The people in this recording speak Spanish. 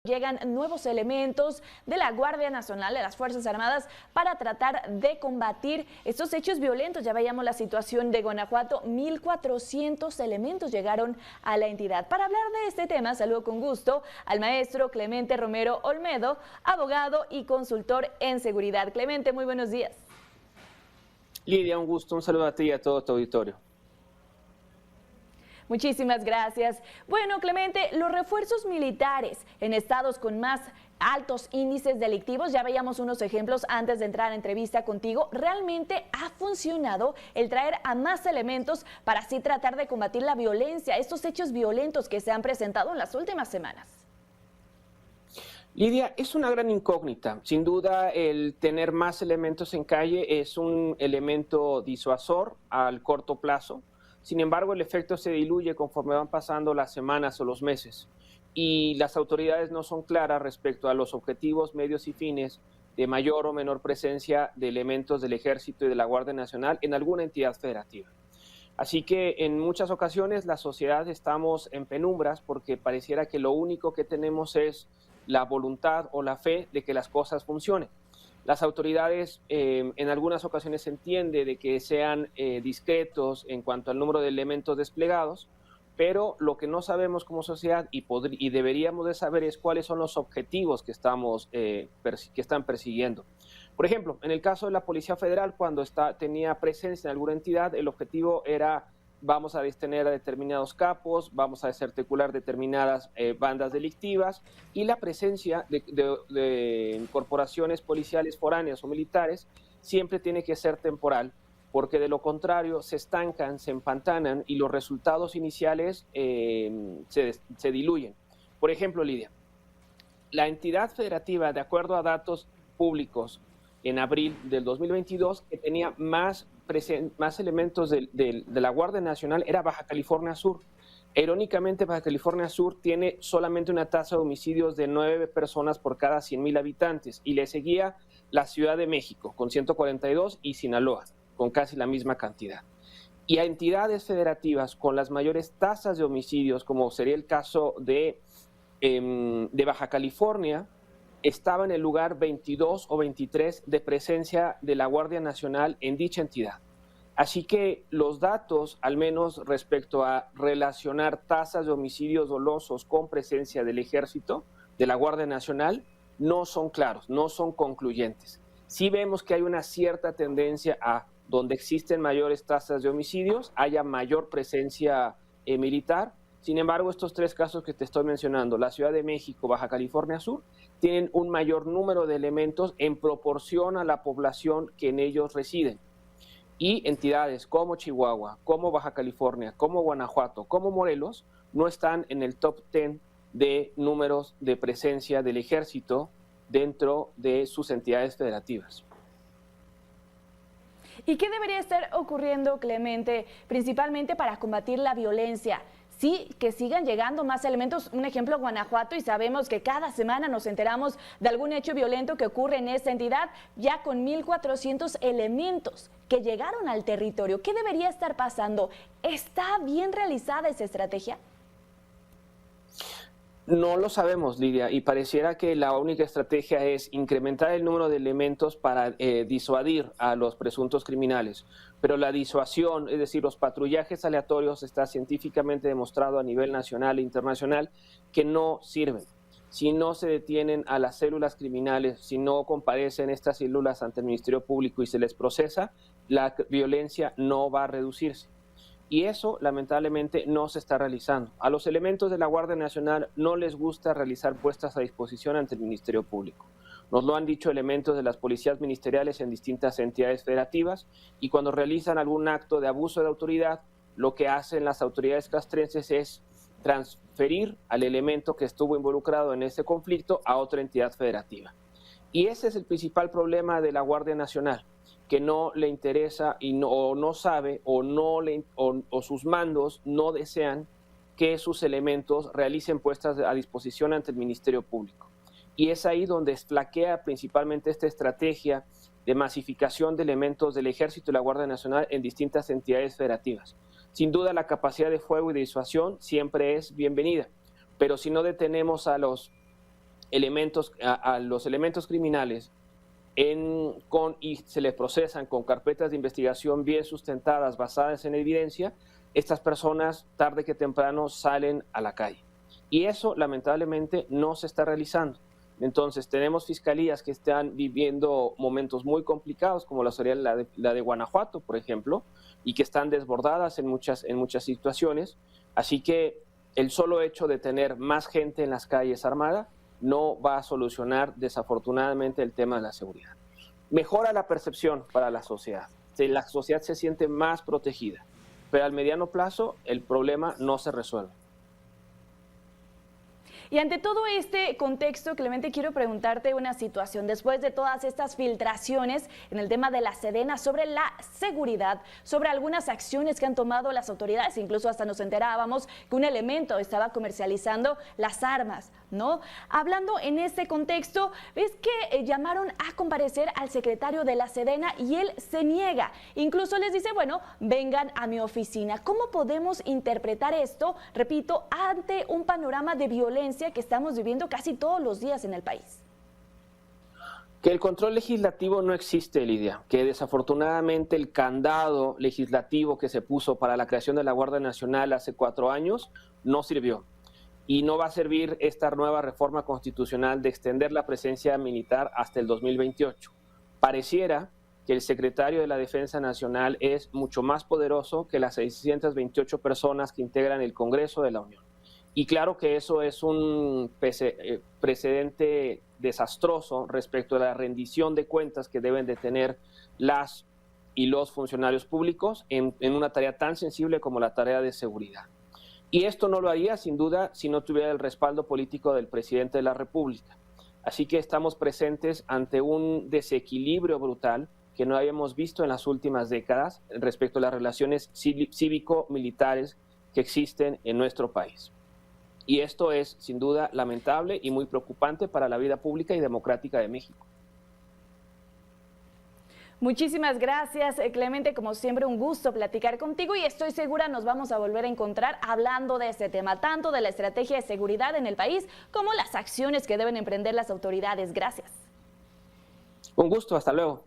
Llegan nuevos elementos de la Guardia Nacional, de las Fuerzas Armadas, para tratar de combatir estos hechos violentos. Ya veíamos la situación de Guanajuato, 1,400 elementos llegaron a la entidad. Para hablar de este tema, saludo con gusto al maestro Clemente Romero Olmedo, abogado y consultor en seguridad. Clemente, muy buenos días. Lidia, un gusto, un saludo a ti y a todo tu auditorio. Muchísimas gracias. Bueno, Clemente, los refuerzos militares en estados con más altos índices delictivos, ya veíamos unos ejemplos antes de entrar a entrevista contigo, ¿realmente ha funcionado el traer a más elementos para así tratar de combatir la violencia, estos hechos violentos que se han presentado en las últimas semanas? Lidia, es una gran incógnita. Sin duda, el tener más elementos en calle es un elemento disuasor al corto plazo. Sin embargo, el efecto se diluye conforme van pasando las semanas o los meses y las autoridades no son claras respecto a los objetivos, medios y fines de mayor o menor presencia de elementos del Ejército y de la Guardia Nacional en alguna entidad federativa. Así que en muchas ocasiones la sociedad estamos en penumbras porque pareciera que lo único que tenemos es la voluntad o la fe de que las cosas funcionen. Las autoridades en algunas ocasiones se entiende de que sean discretos en cuanto al número de elementos desplegados, pero lo que no sabemos como sociedad y deberíamos de saber es cuáles son los objetivos que están persiguiendo. Por ejemplo, en el caso de la Policía Federal, cuando tenía presencia en alguna entidad, el objetivo era: vamos a detener a determinados capos, vamos a desarticular determinadas bandas delictivas, y la presencia de corporaciones policiales foráneas o militares siempre tiene que ser temporal, porque de lo contrario se estancan, se empantanan y los resultados iniciales se diluyen. Por ejemplo, Lidia, la entidad federativa, de acuerdo a datos públicos en abril del 2022, que tenía más elementos de la Guardia Nacional era Baja California Sur. Irónicamente, Baja California Sur tiene solamente una tasa de homicidios de 9 personas por cada 100,000 habitantes y le seguía la Ciudad de México con 142 y Sinaloa con casi la misma cantidad. Y a entidades federativas con las mayores tasas de homicidios, como sería el caso de Baja California, estaba en el lugar 22 o 23 de presencia de la Guardia Nacional en dicha entidad. Así que los datos, al menos respecto a relacionar tasas de homicidios dolosos con presencia del Ejército, de la Guardia Nacional, no son claros, no son concluyentes. Sí vemos que hay una cierta tendencia a donde existen mayores tasas de homicidios, haya mayor presencia militar. Sin embargo, estos tres casos que te estoy mencionando, la Ciudad de México, Baja California Sur, tienen un mayor número de elementos en proporción a la población que en ellos residen. Y entidades como Chihuahua, como Baja California, como Guanajuato, como Morelos, no están en el top 10 de números de presencia del Ejército dentro de sus entidades federativas. ¿Y qué debería estar ocurriendo, Clemente, principalmente para combatir la violencia? Sí, que sigan llegando más elementos. Un ejemplo, Guanajuato, y sabemos que cada semana nos enteramos de algún hecho violento que ocurre en esta entidad, ya con 1,400 elementos que llegaron al territorio. ¿Qué debería estar pasando? ¿Está bien realizada esa estrategia? No lo sabemos, Lidia, y pareciera que la única estrategia es incrementar el número de elementos para disuadir a los presuntos criminales. Pero la disuasión, es decir, los patrullajes aleatorios, está científicamente demostrado a nivel nacional e internacional que no sirven. Si no se detienen a las células criminales, si no comparecen estas células ante el Ministerio Público y se les procesa, la violencia no va a reducirse. Y eso, lamentablemente, no se está realizando. A los elementos de la Guardia Nacional no les gusta realizar puestas a disposición ante el Ministerio Público. Nos lo han dicho elementos de las policías ministeriales en distintas entidades federativas, y cuando realizan algún acto de abuso de autoridad, lo que hacen las autoridades castrenses es transferir al elemento que estuvo involucrado en ese conflicto a otra entidad federativa. Y ese es el principal problema de la Guardia Nacional, que no le interesa o no sabe o sus mandos no desean que sus elementos realicen puestas a disposición ante el Ministerio Público. Y es ahí donde flaquea principalmente esta estrategia de masificación de elementos del Ejército y la Guardia Nacional en distintas entidades federativas. Sin duda, la capacidad de fuego y de disuasión siempre es bienvenida, pero si no detenemos a los a los elementos criminales y se les procesan con carpetas de investigación bien sustentadas, basadas en evidencia, estas personas tarde que temprano salen a la calle. Y eso lamentablemente no se está realizando. Entonces tenemos fiscalías que están viviendo momentos muy complicados, como sería la de Guanajuato, por ejemplo, y que están desbordadas en muchas situaciones. Así que el solo hecho de tener más gente en las calles armada no va a solucionar desafortunadamente el tema de la seguridad. Mejora la percepción para la sociedad. La sociedad se siente más protegida, pero al mediano plazo el problema no se resuelve. Y ante todo este contexto, Clemente, quiero preguntarte una situación. Después de todas estas filtraciones en el tema de la Sedena sobre la seguridad, sobre algunas acciones que han tomado las autoridades, incluso hasta nos enterábamos que un elemento estaba comercializando las armas, ¿no? Hablando en este contexto, ves que llamaron a comparecer al secretario de la Sedena y él se niega. Incluso les dice, bueno, vengan a mi oficina. ¿Cómo podemos interpretar esto, repito, ante un panorama de violencia que estamos viviendo casi todos los días en el país? Que el control legislativo no existe, Lidia, que desafortunadamente el candado legislativo que se puso para la creación de la Guardia Nacional hace 4 años no sirvió. Y no va a servir esta nueva reforma constitucional de extender la presencia militar hasta el 2028. Pareciera que el secretario de la Defensa Nacional es mucho más poderoso que las 628 personas que integran el Congreso de la Unión. Y claro que eso es un precedente desastroso respecto a la rendición de cuentas que deben de tener las y los funcionarios públicos en una tarea tan sensible como la tarea de seguridad. Y esto no lo haría, sin duda, si no tuviera el respaldo político del presidente de la República. Así que estamos presentes ante un desequilibrio brutal que no habíamos visto en las últimas décadas respecto a las relaciones cívico-militares que existen en nuestro país. Y esto es, sin duda, lamentable y muy preocupante para la vida pública y democrática de México. Muchísimas gracias, Clemente. Como siempre, un gusto platicar contigo y estoy segura nos vamos a volver a encontrar hablando de este tema, tanto de la estrategia de seguridad en el país como las acciones que deben emprender las autoridades. Gracias. Un gusto, hasta luego.